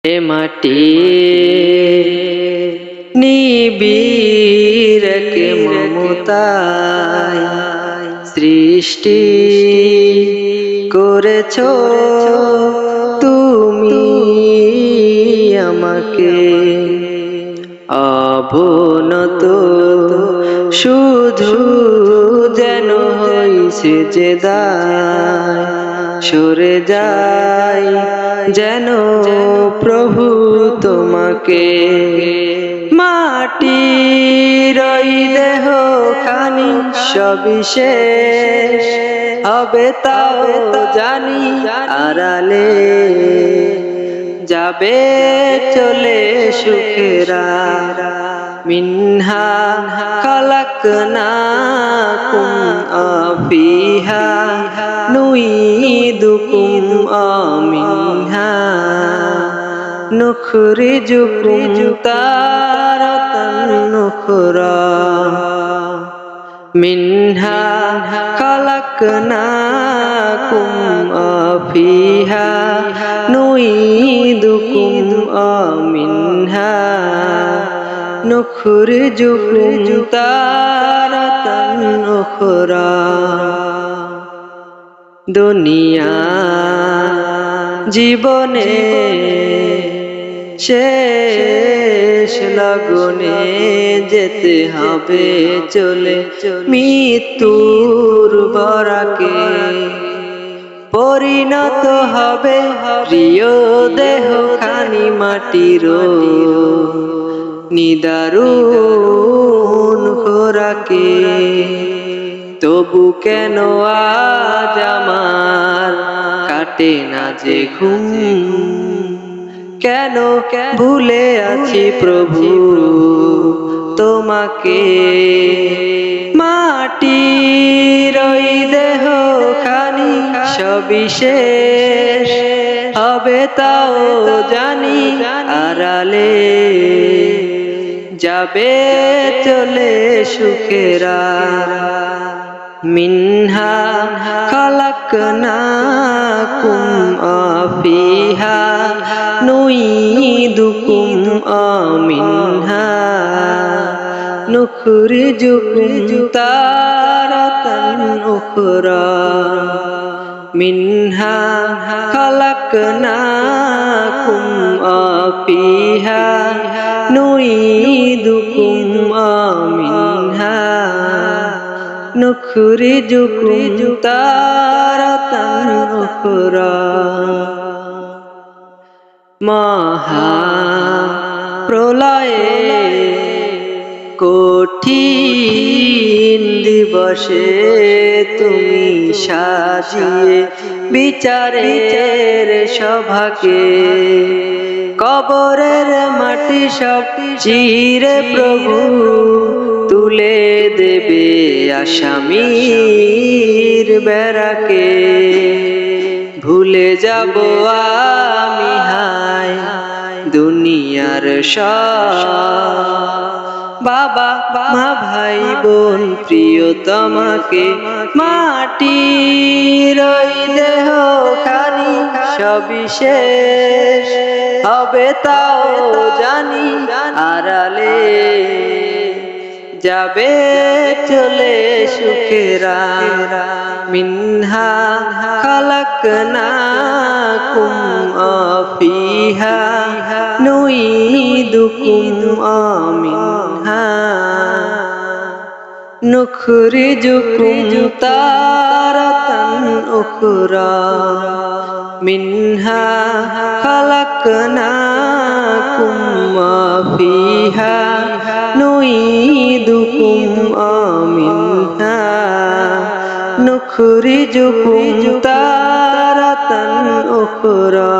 এ মাটি নিবিড় এক মমতায় সৃষ্টি করেছো তুমি আমাকে অবনত শুধু যেন হইছে যে দায় সরে যাই যেন প্রভু তোমাকে মাটির ওই দেহ খানি সবিশেষ হবে তাও জানি আড়ালে যাবে চলে সুখেরা মিনহা খালাকনাকুম আফিহা নুইদুকুম আমিনহা নুখরিজুকুম তারাতান নুখরা মিনহা খালাকনাকুম আফিহা নুইদুকুম আমিনহা নুখরিজুকুম তারাতান উখরা দুনিয়া জীবনে শেষ লগনে যেতে হবে চলে মৃত্যুর বরাকে পরিণত হবে প্রিয় দেহ খানি মাটির নিদারুণ খোরাকে তবু কেন আজ আমার কাটে না যে ঘুম কেন ভুলে আছি প্রভু তোমাকে মাটির ওই দেহ খানি সবিশেষ হবে তাও জানি আড়ালে যাবে চলে সুখেরা মিনহা খালাকনাকুম আফিহা নুইদুকুম আমিনহা নুখরিজুকুম তারাতান উখরা মিনহা খালাকনাকুম আফিহা নুইদুকুম আমিনহা নুখরিজুকুম তারাতান উখরা মহা প্রলয়ে কঠিন দিবসে তুমি সাজিয়ে বিচারের সভাকে কবরের মাটি সব চিরে প্রভু তুলে দেবে আসামির বেড়াকে ভুলে যাব আমি হায় দুনিয়ার সব বাবা মা ভাই বোন প্রিয় তোমাকে মাটির ওই দেহ খানি সবিশেষ হবে তাও জানি আড়ালে যাবে চলে সুখেরা মিনহা খালাকনাকুম আফিহা নুইদুকুম আমিনহা নুখরিজুকুম তারাতান উখরা মিনহা খালাকনাকুম আফিহা নুইদুকুম আমিনহা নুখরিজুকুম তারাতান উখরা।